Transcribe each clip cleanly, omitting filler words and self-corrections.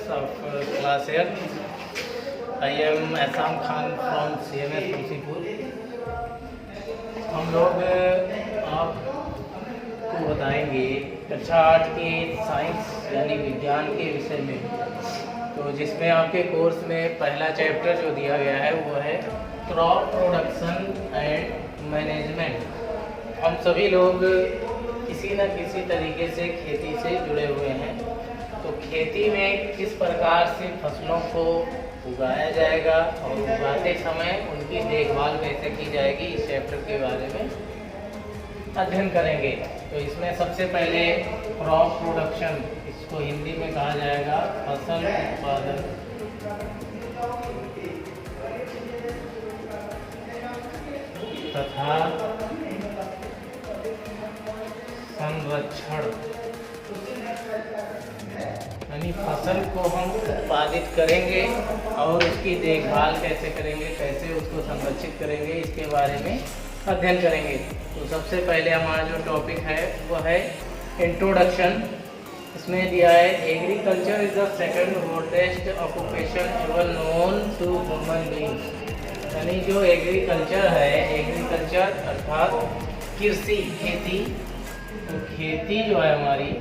of class 8. I am Assam Khan from CMS Tulsipur. हम लोग आपको बताएंगे कक्षा 8 के साइंस यानी विज्ञान के विषय में। तो जिसमें आपके कोर्स में पहला चैप्टर जो दिया गया है वो है क्रॉप प्रोडक्शन एंड मैनेजमेंट। हम सभी लोग किसी न किसी तरीके से खेती से जुड़े हुए हैं। तो खेती में किस प्रकार से फसलों को उगाया जाएगा और उगाते समय उनकी देखभाल कैसे की जाएगी, इस चैप्टर के बारे में अध्ययन करेंगे। तो इसमें सबसे पहले क्रॉप प्रोडक्शन, इसको हिंदी में कहा जाएगा फसल उत्पादन, तथा संरक्षण, यानी फसल को हम उत्पादित करेंगे और उसकी देखभाल कैसे करेंगे, कैसे उसको संरक्षित करेंगे, इसके बारे में अध्ययन करेंगे। तो सबसे पहले हमारा जो टॉपिक है वो है इंट्रोडक्शन। इसमें दिया है agriculture is the second oldest occupation ever known to human beings. यानी जो एग्रीकल्चर है, एग्रीकल्चर अर्थात कृषि, खेती। तो खेती जो है हमारी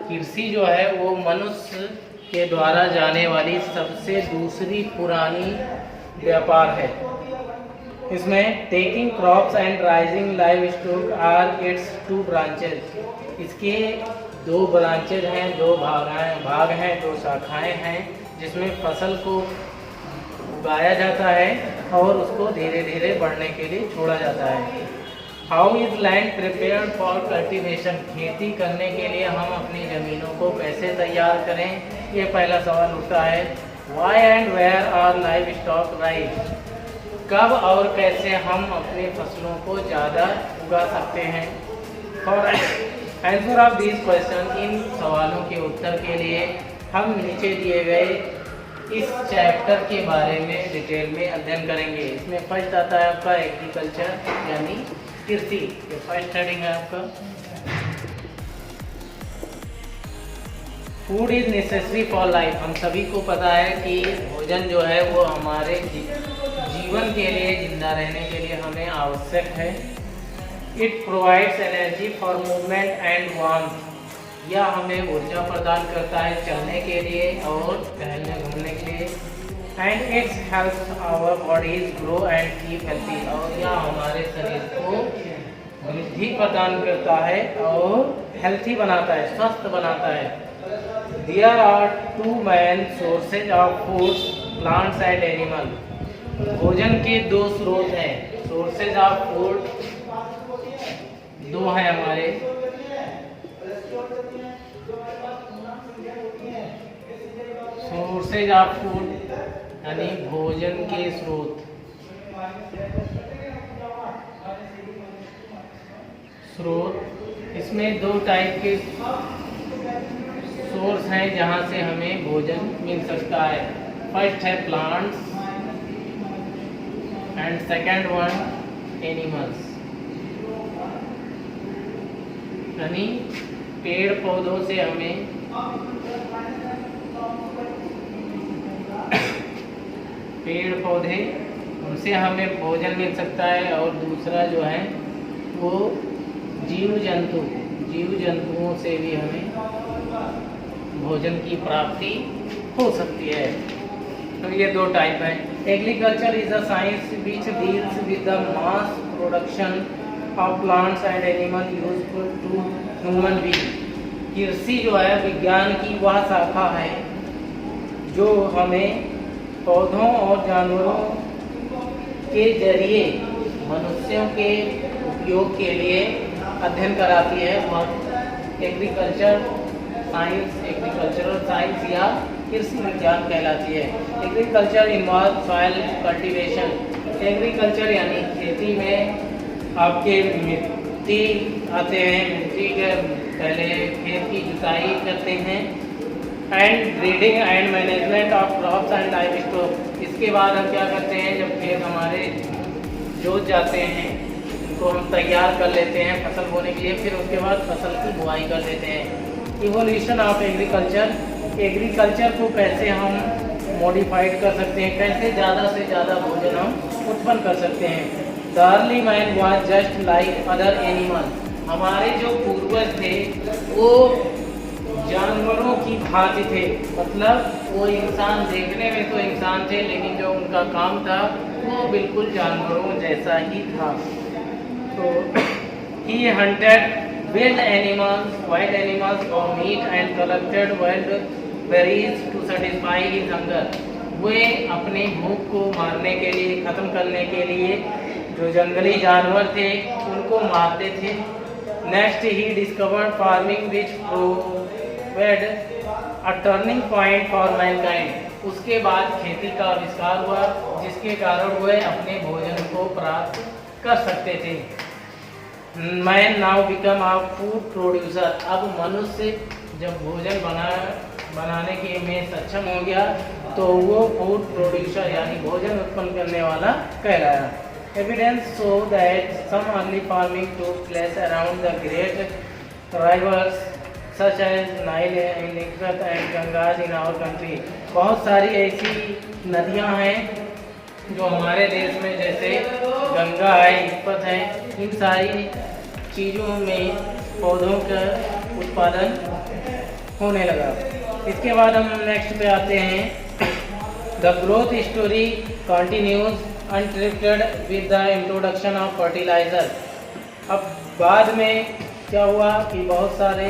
कृषि जो है वो मनुष्य के द्वारा जाने वाली सबसे दूसरी पुरानी व्यापार है। इसमें taking crops and raising livestock are its two branches. इसके दो ब्रांचेज हैं, दो भाग हैं, दो शाखाएं हैं, जिसमें फसल को उगाया जाता है और उसको धीरे धीरे बढ़ने के लिए छोड़ा जाता है। How is land prepared for cultivation. खेती करने के लिए हम अपनी ज़मीनों को कैसे तैयार करें, ये पहला सवाल उठता है। Why and where are livestock raise. कब और कैसे हम अपनी फसलों को ज़्यादा उगा सकते हैं। For answer of this question, इन सवालों के उत्तर के लिए हम नीचे दिए गए इस चैप्टर के बारे में डिटेल में अध्ययन करेंगे। इसमें फर्स्ट आता है आपका एग्रीकल्चर यानी कृषि, ये फर्स्ट हेडिंग है आपका। Food is necessary for life. हम सभी को पता है कि भोजन जो है वो हमारे जीवन के लिए, जिंदा रहने के लिए हमें आवश्यक है। It provides energy for movement and warmth. यह हमें ऊर्जा प्रदान करता है चलने के लिए और टहलने घूमने के लिए। And it's help our bodies grow and keep healthy. और यह हमारे शरीर को वृद्धि प्रदान करता है और हेल्थी बनाता है, स्वस्थ बनाता है। There are two main sources of food, plants and animal. भोजन के दो स्रोत हैं, सोर्सेज ऑफ फूड दो हैं हमारे। सोर्सेज ऑफ फूड यानी भोजन के स्रोत। इसमें दो टाइप के सोर्स हैं जहाँ से हमें भोजन मिल सकता है। फर्स्ट है plants and second one animals, यानी पेड़ पौधों से हमें पेड़ पौधे, उनसे हमें भोजन मिल सकता है। और दूसरा जो है वो जीव जंतुओं से भी हमें भोजन की प्राप्ति हो सकती है। तो ये दो टाइप हैं। Agriculture is a science which deals with the mass production of plants and animal useful to human being. कृषि जो है विज्ञान की वह शाखा है जो हमें पौधों और जानवरों के जरिए मनुष्यों के उपयोग के लिए अध्ययन कराती है। वह एग्रीकल्चरल साइंस या कृषि विज्ञान कहलाती है। Agriculture involve soil cultivation. Agriculture यानी खेती में आपके मिट्टी आते हैं, मिट्टी के पहले खेत की जुताई करते हैं। And breeding and management of crops and live stock. इसके बाद हम क्या करते हैं, जब खेत हमारे जोत जाते हैं, उनको हम तैयार कर लेते हैं फसल बोने के लिए, फिर उसके बाद फसल की बुआई कर देते हैं। इवोल्यूशन ऑफ एग्रीकल्चर, एग्रीकल्चर को कैसे हम मॉडिफाइड कर सकते हैं, कैसे ज़्यादा से ज़्यादा भोजन हम उत्पन्न कर सकते हैं। The early man was just like other animal, हमारे जो पूर्वज थे वो जानवरों की भांति थे, मतलब वो इंसान देखने में तो इंसान थे लेकिन जो उनका काम था वो बिल्कुल जानवरों जैसा ही था। तो he hunted wild animals for meat and collected wild berries to satisfy his hunger, वे अपने भूख को मारने के लिए, ख़त्म करने के लिए जो जंगली जानवर थे उनको मारते थे। Next he discovered farming which provide a turning point for Mankind, उसके बाद खेती का आविष्कार हुआ जिसके कारण वह अपने भोजन को प्राप्त कर सकते थे। Man now become a food producer, अब मनुष्य जब भोजन बनाने के में सक्षम हो गया तो वो फूड प्रोड्यूसर यानी भोजन उत्पन्न करने वाला कहलाया। Evidence show that some early farming took place around the great rivers such as Nile and Ganges in our country, बहुत सारी ऐसी नदियां हैं जो हमारे देश में, जैसे गंगा है, इस्पत है, इन सारी चीज़ों में पौधों का उत्पादन होने लगा। इसके बाद हम नेक्स्ट पे आते हैं। The growth story continues uninterrupted with the introduction of fertiliser, अब बाद में क्या हुआ कि बहुत सारे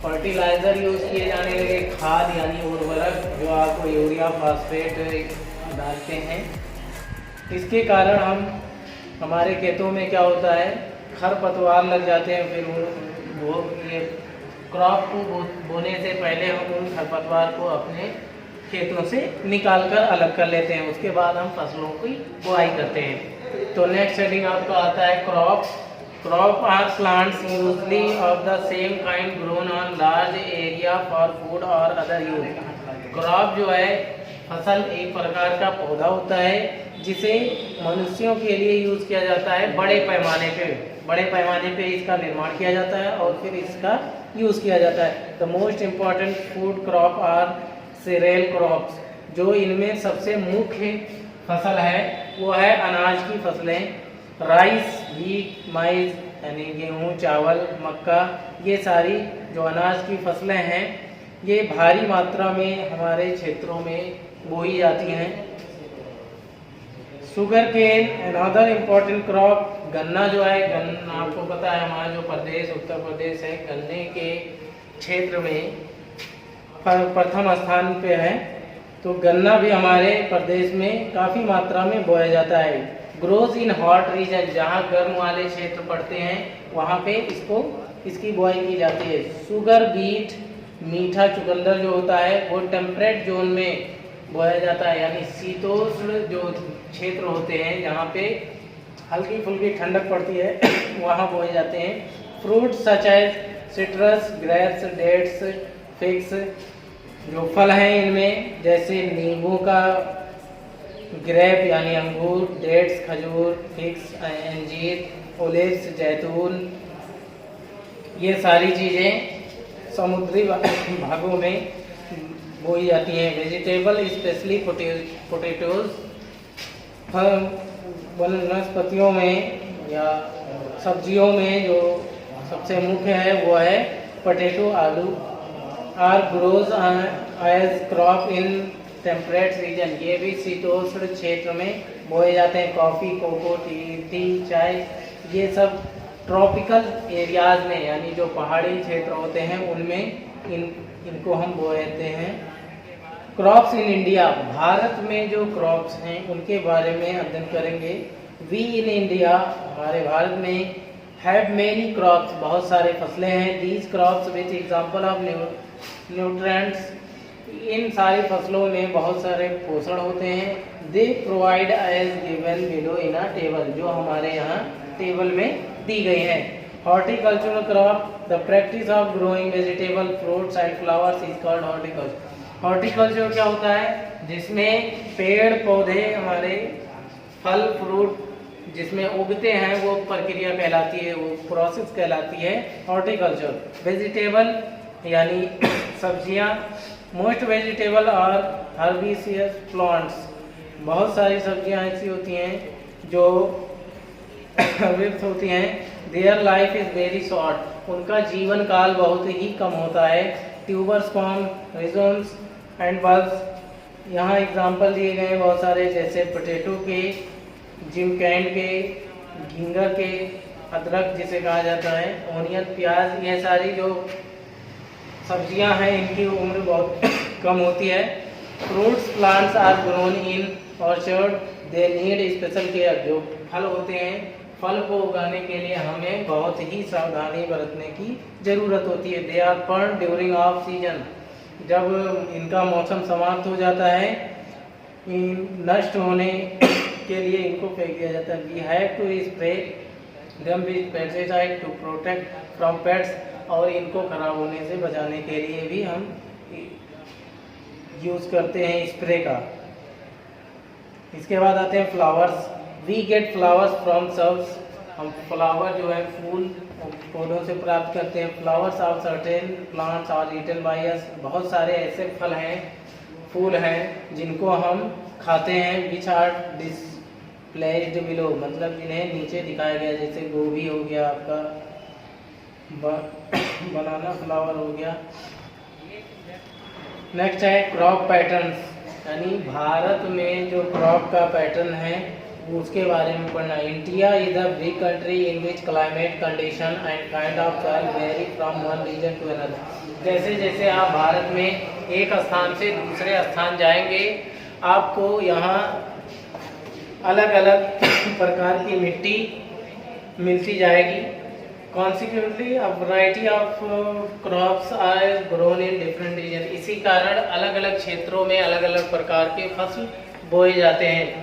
फर्टिलाइज़र यूज़ किए जाने लगे, खाद यानी उर्वरक जो आपको यूरिया फास्फेट डालते हैं। इसके कारण हमारे खेतों में क्या होता है, खरपतवार लग जाते हैं, फिर वो ये क्रॉप को बोने से पहले हम उन खरपतवार को अपने खेतों से निकाल कर अलग कर लेते हैं, उसके बाद हम फसलों की बुआई करते हैं। तो नेक्स्ट हेडिंग आपका आता है crops. Crop are plants usually of the same kind grown on large area for food or other use. Crop जो है फसल एक प्रकार का पौधा होता है जिसे मनुष्यों के लिए यूज किया जाता है बड़े पैमाने पे इसका निर्माण किया जाता है और फिर इसका यूज किया जाता है। The most important food crop are cereal crops, जो इनमें सबसे मुख्य फसल है वो है अनाज की फसलें, राइस, व्हीट, माइज यानी गेहूँ, चावल, मक्का, ये सारी जो अनाज की फसलें हैं ये भारी मात्रा में हमारे क्षेत्रों में बोई जाती हैं। Sugar cane another important crop, गन्ना जो है, गन्ना आपको पता है हमारा जो प्रदेश उत्तर प्रदेश है गन्ने के क्षेत्र में प्रथम स्थान पे है, तो गन्ना भी हमारे प्रदेश में काफ़ी मात्रा में बोया जाता है। ग्रोज इन हॉट रीजन, जहाँ गर्म वाले क्षेत्र पड़ते हैं वहाँ पे इसकी बुआई की जाती है। शुगर बीट, मीठा चुकंदर जो होता है वो टेम्परेट जोन में बोया जाता है, यानी शीतोष्ण जो क्षेत्र होते हैं जहाँ पे हल्की फुल्की ठंडक पड़ती है वहाँ बोए जाते हैं। Fruits such as citrus, grapes, dates, figs, जो फल हैं इनमें जैसे नींबू का ग्रेप यानी अंगूर, डेट्स खजूर, फिग्स अंजीर, ओलिव्स जैतून, ये सारी चीज़ें समुद्री भागों में बोई जाती हैं। वेजिटेबल स्पेशली पोटैटोज, वनस्पतियों में या सब्जियों में जो सबसे मुख्य है वो है पोटैटो, आलू। Are grows as crop in temperate region, ये भी शीतोष्ण क्षेत्र में बोए जाते हैं। कॉफ़ी, कोको, टी, चाय, ये सब ट्रॉपिकल एरियाज में यानी जो पहाड़ी क्षेत्र होते हैं उनमें इनको हम बोएते हैं। क्रॉप्स इन इंडिया, भारत में जो क्रॉप्स हैं उनके बारे में अध्ययन करेंगे। वी इन इंडिया, हमारे भारत में हैव मेनी क्रॉप्स, बहुत सारे फसलें हैं। These crops which example of nutrients, इन सारी फसलों में बहुत सारे पोषण होते हैं। They provide as given below in a table, जो हमारे यहाँ टेबल में दी गई है। Horticultural crop, the practice of growing vegetable, fruits and flowers is called horticulture. Horticulture क्या होता है, जिसमें पेड़ पौधे हमारे फल फ्रूट जिसमें उगते हैं वो प्रक्रिया कहलाती है, वो प्रोसेस कहलाती है हॉर्टिकल्चर। वेजिटेबल यानी सब्जियां, मोस्ट वेजिटेबल और हर्बिसियस प्लांट्स, बहुत सारी सब्जियां ऐसी होती हैं जो हर्बिस होती हैं। Their life is very short, उनका जीवन काल बहुत ही कम होता है। ट्यूबर्स, फॉर्म, रिजोम्स एंड बल्ब्स, यहाँ एग्जाम्पल दिए गए हैं बहुत सारे, जैसे पोटैटो के, जिमकैंड के, घिंगा के, अदरक जिसे कहा जाता है, ओनियन, प्याज, ये सारी जो सब्जियां हैं इनकी उम्र बहुत कम होती है। Fruits plants are grown in orchard, they need special care, जो फल होते हैं, फल को उगाने के लिए हमें बहुत ही सावधानी बरतने की ज़रूरत होती है। They are burn during off season, जब इनका मौसम समाप्त हो जाता है, नष्ट होने के लिए इनको फेंक दिया जाता है। We have to spray them with pesticide to protect from pests, और इनको खराब होने से बचाने के लिए भी हम यूज़ करते हैं स्प्रे का। इसके बाद आते हैं flowers. We get flowers from serves, हम फ्लावर जो है फूल पौधों से प्राप्त करते हैं। Flowers of certain plants are eaten by us, बहुत सारे ऐसे फल हैं, फूल हैं जिनको हम खाते हैं। विच आर डिस्प्लेस्ड बिलो, मतलब जिन्हें नीचे दिखाया गया, जैसे गोभी हो गया आपका, बनाना फ्लावर हो गया। नेक्स्ट है क्रॉप पैटर्न्स, यानी भारत में जो क्रॉप का पैटर्न है उसके बारे में पढ़ना। India is a big country in which climate condition and kind of soil vary from one region to another. जैसे जैसे आप भारत में एक स्थान से दूसरे स्थान जाएंगे, आपको यहाँ अलग अलग प्रकार की मिट्टी मिलती जाएगी। Consequently a variety of crops are grown in different region, इसी कारण अलग अलग क्षेत्रों में अलग अलग प्रकार के फसल बोए जाते हैं।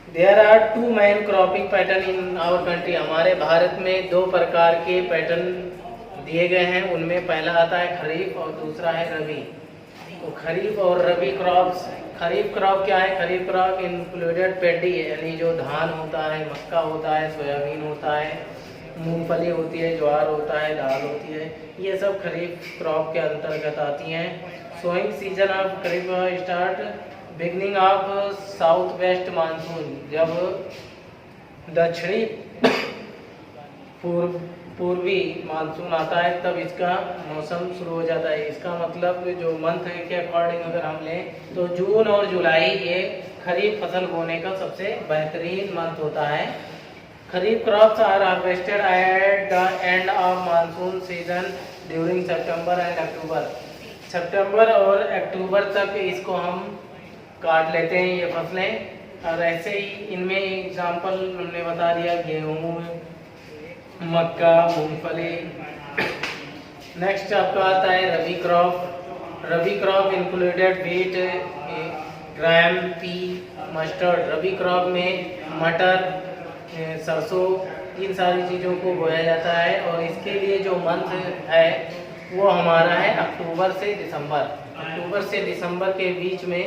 There are two main cropping pattern in our country, हमारे भारत में दो प्रकार के पैटर्न दिए गए हैं, उनमें पहला आता है खरीफ और दूसरा है रबी। तो खरीफ और रबी क्रॉप्स, खरीफ क्रॉप क्या है? खरीफ क्रॉप इंक्लूडेड पैडी है, यानी जो धान होता है, मक्का होता है, सोयाबीन होता है, मूंगफली होती है, ज्वार होता है, दाल होती है, ये सब खरीफ क्रॉप के अंतर्गत आती हैं। Sowing season of kharif start beginning of south west monsoon, जब दक्षिणी पूर्वी मानसून आता है तब इसका मौसम शुरू हो जाता है। इसका मतलब जो मंथ के अकॉर्डिंग अगर हम लें तो जून और जुलाई ये खरीफ फसल बोने का सबसे बेहतरीन मंथ होता है। Kharif crops are harvested at the end of monsoon season during September and October, सितंबर और अक्टूबर तक इसको हम काट लेते हैं ये फसलें। और ऐसे ही इनमें एग्जाम्पल हमने बता दिया, गेहूँ, मक्का, मूंगफली। नेक्स्ट आपका आता है रबी क्रॉप। रबी क्रॉप इंक्लूडेड व्हीट, ग्राम, पी, मस्टर्ड। रबी क्रॉप में मटर, सरसों, इन सारी चीज़ों को बोया जाता है। और इसके लिए जो मंथ है वो हमारा है अक्टूबर से दिसंबर। अक्टूबर से दिसंबर के बीच में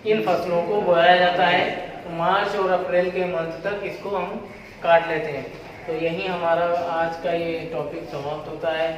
इन फसलों को बोया जाता है। मार्च और अप्रैल के मंथ तक इसको हम काट लेते हैं। तो यही हमारा आज का ये टॉपिक समाप्त होता है।